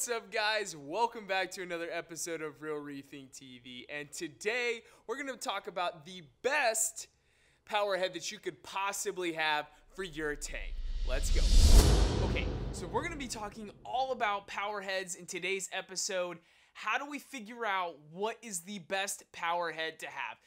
What's up, guys? Welcome back to another episode of Real Reefing TV. And today we're going to talk about the best power head that you could possibly have for your tank. Let's go. Okay, so we're going to be talking all about power heads in today's episode. How do we figure out what is the best power head to have?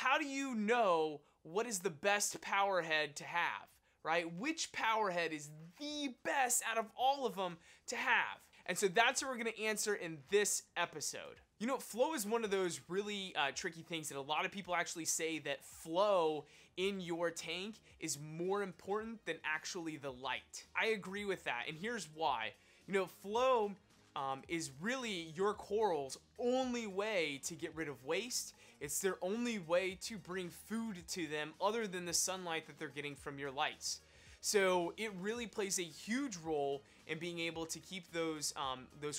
How do you know what is the best power head to have, right? Which power head is the best out of all of them to have? And so that's what we're going to answer in this episode. You know, flow is one of those really tricky things that a lot of people actually say that flow in your tank is more important than actually the light. I agree with that, and here's why. You know, flow is really your coral's only way to get rid of waste. It's their only way to bring food to them other than the sunlight that they're getting from your lights. So it really plays a huge role in being able to keep those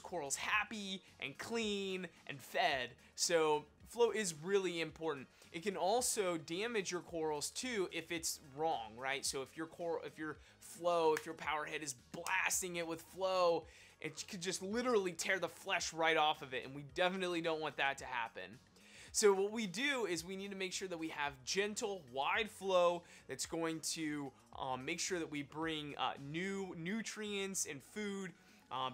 corals happy and clean and fed. So flow is really important. It can also damage your corals too if it's wrong, right? So if your power head is blasting it with flow, it could just literally tear the flesh right off of it, and we definitely don't want that to happen. So what we do is we need to make sure that we have gentle, wide flow that's going to make sure that we bring new nutrients and food,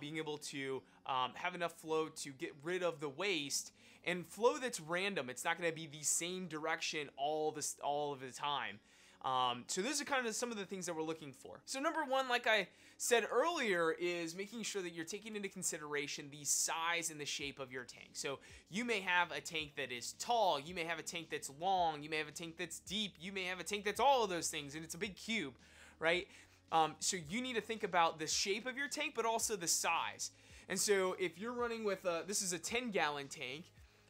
being able to have enough flow to get rid of the waste, and flow that's random. It's not going to be the same direction all of the time. So those are kind of some of the things that we're looking for. So number one, like I said earlier, is making sure that you're taking into consideration the size and the shape of your tank. So you may have a tank that is tall, you may have a tank that's long, you may have a tank that's deep, you may have a tank that's all of those things, and it's a big cube, right? So you need to think about the shape of your tank, but also the size. And so if you're running with this is a 10-gallon tank,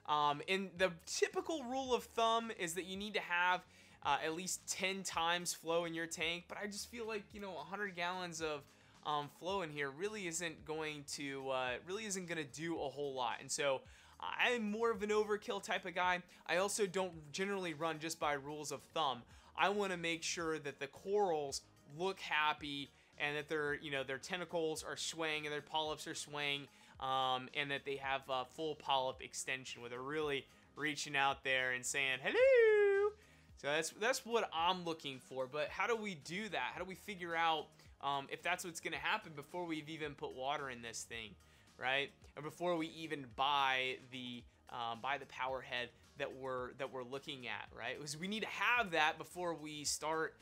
and the typical rule of thumb is that you need to have at least 10 times flow in your tank, but I just feel like, you know, 100 gallons of flow in here really isn't going to do a whole lot. And so I'm more of an overkill type of guy. I also don't generally run just by rules of thumb. I want to make sure that the corals look happy and that their tentacles are swaying and their polyps are swaying, and that they have full polyp extension where they're really reaching out there and saying hello. So that's what I'm looking for. But how do we do that? How do we figure out if that's what's going to happen before we've even put water in this thing, right? Or before we even buy the power head that we're looking at, right? Because we need to have that before we start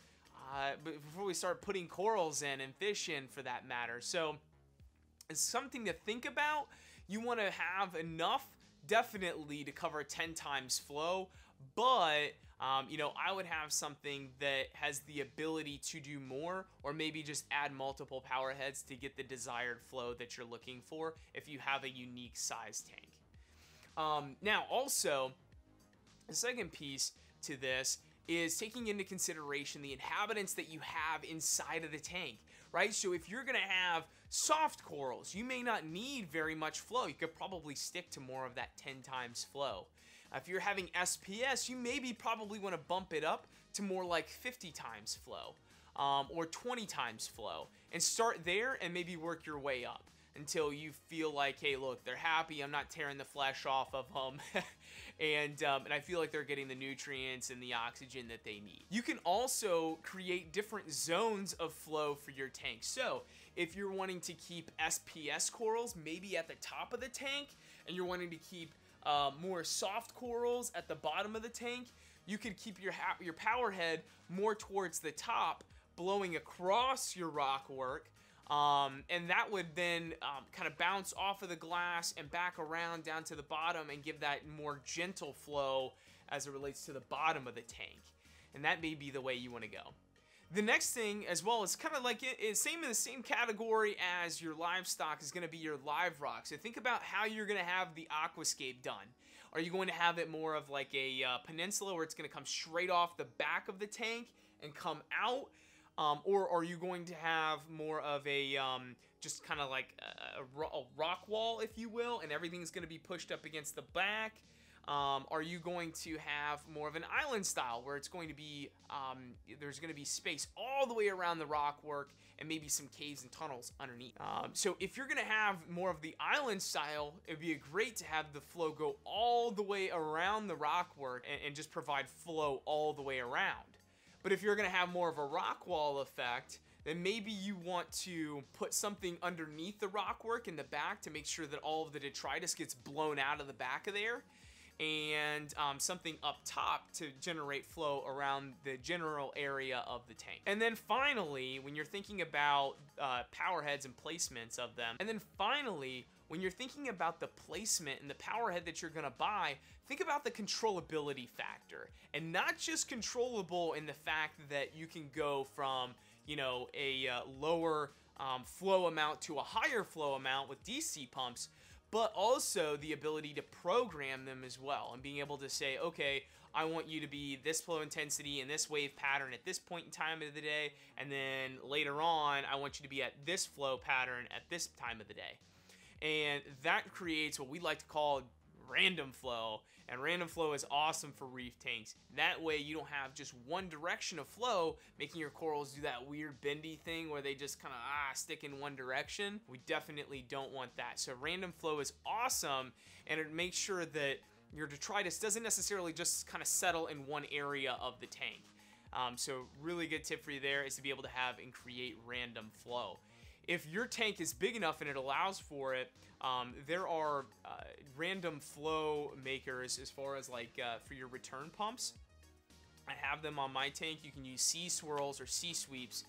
putting corals in and fish in, for that matter. So it's something to think about. You want to have enough, definitely, to cover 10 times flow, but you know, I would have something that has the ability to do more, or maybe just add multiple power heads to get the desired flow that you're looking for if you have a unique size tank. Now, also, the second piece to this is taking into consideration the inhabitants that you have inside of the tank, right? So if you're going to have soft corals, you may not need very much flow. You could probably stick to more of that 10 times flow. If you're having SPS, you maybe probably want to bump it up to more like 50 times flow, or 20 times flow, and start there and maybe work your way up until you feel like, hey, look, they're happy, I'm not tearing the flesh off of them, and I feel like they're getting the nutrients and the oxygen that they need. You can also create different zones of flow for your tank. So if you're wanting to keep SPS corals maybe at the top of the tank, and you're wanting to keep more soft corals at the bottom of the tank, you could keep your power head more towards the top, blowing across your rock work, and that would then kind of bounce off of the glass and back around down to the bottom and give that more gentle flow as it relates to the bottom of the tank. And that may be the way you want to go. The next thing as well is kind of like it's in the same category as your livestock is going to be your live rock. So think about how you're going to have the aquascape done. Are you going to have it more of like a peninsula where it's going to come straight off the back of the tank and come out? Or are you going to have more of a just kind of like a rock wall, if you will, and everything's going to be pushed up against the back? Are you going to have more of an island style where it's going to be, there's going to be space all the way around the rock work and maybe some caves and tunnels underneath? So if you're going to have more of the island style, it'd be great to have the flow go all the way around the rock work and just provide flow all the way around. But if you're going to have more of a rock wall effect, then maybe you want to put something underneath the rock work in the back to make sure that all of the detritus gets blown out of the back of there, and something up top to generate flow around the general area of the tank. And then finally, when you're thinking about power heads and placements of them, and then finally, when you're thinking about the placement and the power head that you're gonna buy, think about the controllability factor. And not just controllable in the fact that you can go from, you know, a lower flow amount to a higher flow amount with DC pumps, but also the ability to program them as well, and being able to say, okay, I want you to be this flow intensity and this wave pattern at this point in time of the day, and then later on, I want you to be at this flow pattern at this time of the day. And that creates what we like to call random flow, and random flow is awesome for reef tanks. That way you don't have just one direction of flow, making your corals do that weird bendy thing where they just kind of stick in one direction. We definitely don't want that. So random flow is awesome, and it makes sure that your detritus doesn't necessarily just kind of settle in one area of the tank. So really good tip for you there is to be able to have and create random flow. If your tank is big enough and it allows for it, there are random flow makers as far as like for your return pumps. I have them on my tank. You can use sea swirls or sea sweeps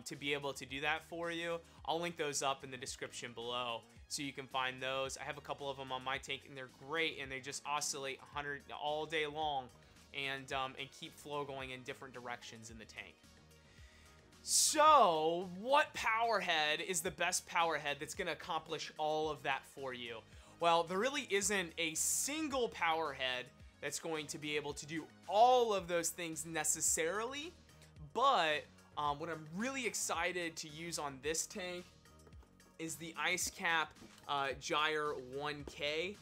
to be able to do that for you. I'll link those up in the description below so you can find those. I have a couple of them on my tank and they're great, and they just oscillate 100 all day long and keep flow going in different directions in the tank. So, what power head is the best power head that's going to accomplish all of that for you? Well, there really isn't a single power head that's going to be able to do all of those things necessarily, but what I'm really excited to use on this tank is the Ice Cap Gyre 1K,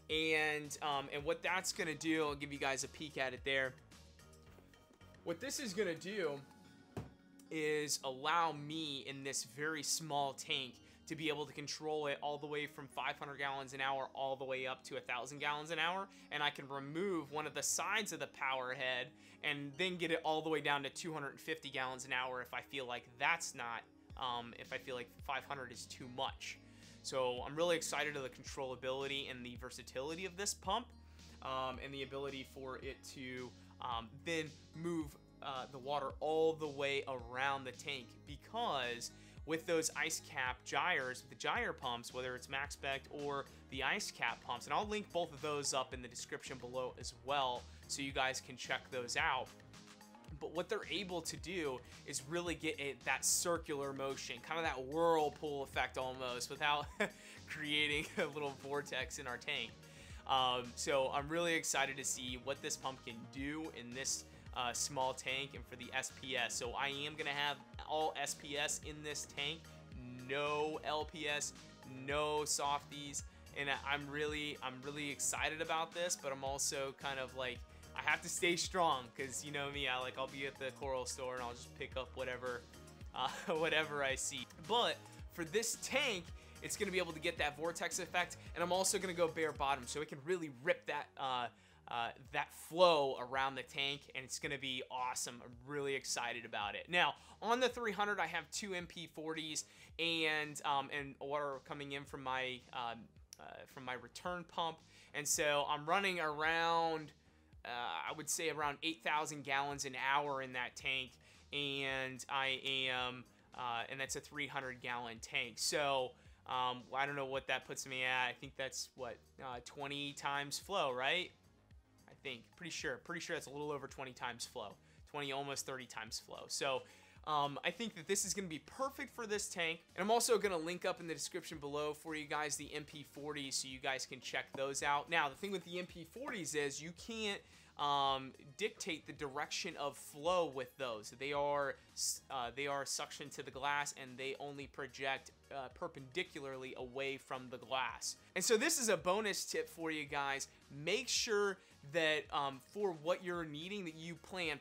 and what that's going to do, I'll give you guys a peek at it there. What this is going to do is allow me in this very small tank to be able to control it all the way from 500 gallons an hour all the way up to 1,000 gallons an hour, and I can remove one of the sides of the power head and then get it all the way down to 250 gallons an hour if I feel like that's not, if I feel like 500 is too much. So I'm really excited of the controllability and the versatility of this pump, and the ability for it to then move the water all the way around the tank, because with those ice cap gyres, the gyre pumps, whether it's MaxSpec or the ice cap pumps, and I'll link both of those up in the description below as well so you guys can check those out. But what they're able to do is really get that circular motion, kind of that whirlpool effect almost, without creating a little vortex in our tank. So I'm really excited to see what this pump can do in this small tank and for the SPS. So I am gonna have all SPS in this tank, no LPS, no softies, and I'm really excited about this. But I'm also kind of like, I have to stay strong, because you know me, I'll be at the coral store and I'll just pick up whatever whatever I see. But for this tank, it's gonna be able to get that vortex effect, and I'm also gonna go bare bottom, so it can really rip that that flow around the tank, and it's gonna be awesome. I'm really excited about it. Now on the 300, I have 2 MP40s and water coming in from my return pump, and so I'm running around I would say around 8,000 gallons an hour in that tank, and I am and that's a 300 gallon tank. So I don't know what that puts me at. I think that's what 20 times flow, right? I think, pretty sure that's a little over 20 times flow, 20, almost 30 times flow. So I think that this is going to be perfect for this tank, and I'm also going to link up in the description below for you guys the MP40s so you guys can check those out. Now the thing with the MP40s is you can't dictate the direction of flow with those. They are suctioned to the glass, and they only project perpendicularly away from the glass. And so this is a bonus tip for you guys. Make sure that for what you're needing, that you plan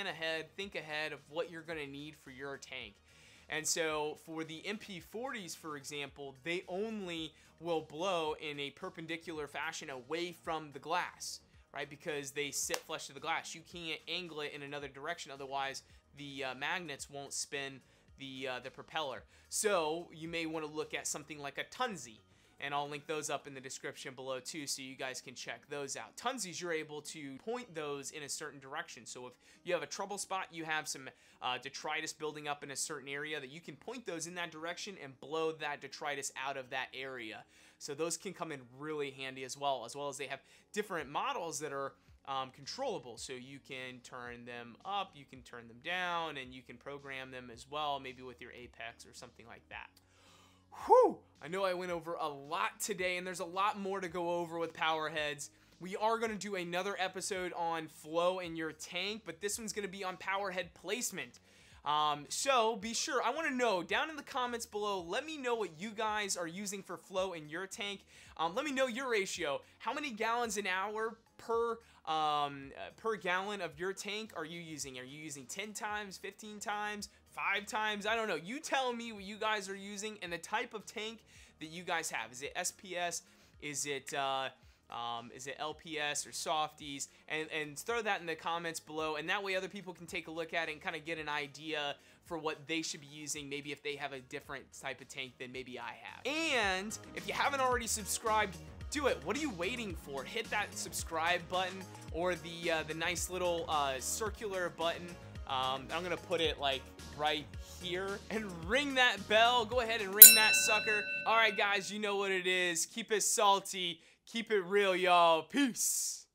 ahead, think ahead of what you're gonna need for your tank. And so for the MP40s, for example, they only will blow in a perpendicular fashion away from the glass, right? Because they sit flush to the glass. You can't angle it in another direction, otherwise the magnets won't spin the propeller. So you may want to look at something like a Tunzi, and I'll link those up in the description below too, so you guys can check those out. Tunzies, you're able to point those in a certain direction. So if you have a trouble spot, you have some detritus building up in a certain area, that you can point those in that direction and blow that detritus out of that area. So those can come in really handy as well as they have different models that are controllable. So you can turn them up, you can turn them down, and you can program them as well, maybe with your Apex or something like that. Whew! I know I went over a lot today, and there's a lot more to go over with Powerheads. We are going to do another episode on flow in your tank, but this one's going to be on Powerhead placement. So be sure, I want to know down in the comments below, let me know what you guys are using for flow in your tank. Let me know your ratio. How many gallons an hour per gallon of your tank are you using? Are you using 10 times, 15 times, 5 times? I don't know. You tell me what you guys are using and the type of tank that you guys have. Is it SPS? Is it LPS or softies? And throw that in the comments below, and that way other people can take a look at it and kind of get an idea for what they should be using, maybe if they have a different type of tank than maybe I have. And if you haven't already subscribed, do it. What are you waiting for? Hit that subscribe button, or the nice little circular button. I'm gonna put it like right here, and ring that bell. Go ahead and ring that sucker. All right, guys, you know what it is. Keep it salty. Keep it real, y'all. Peace.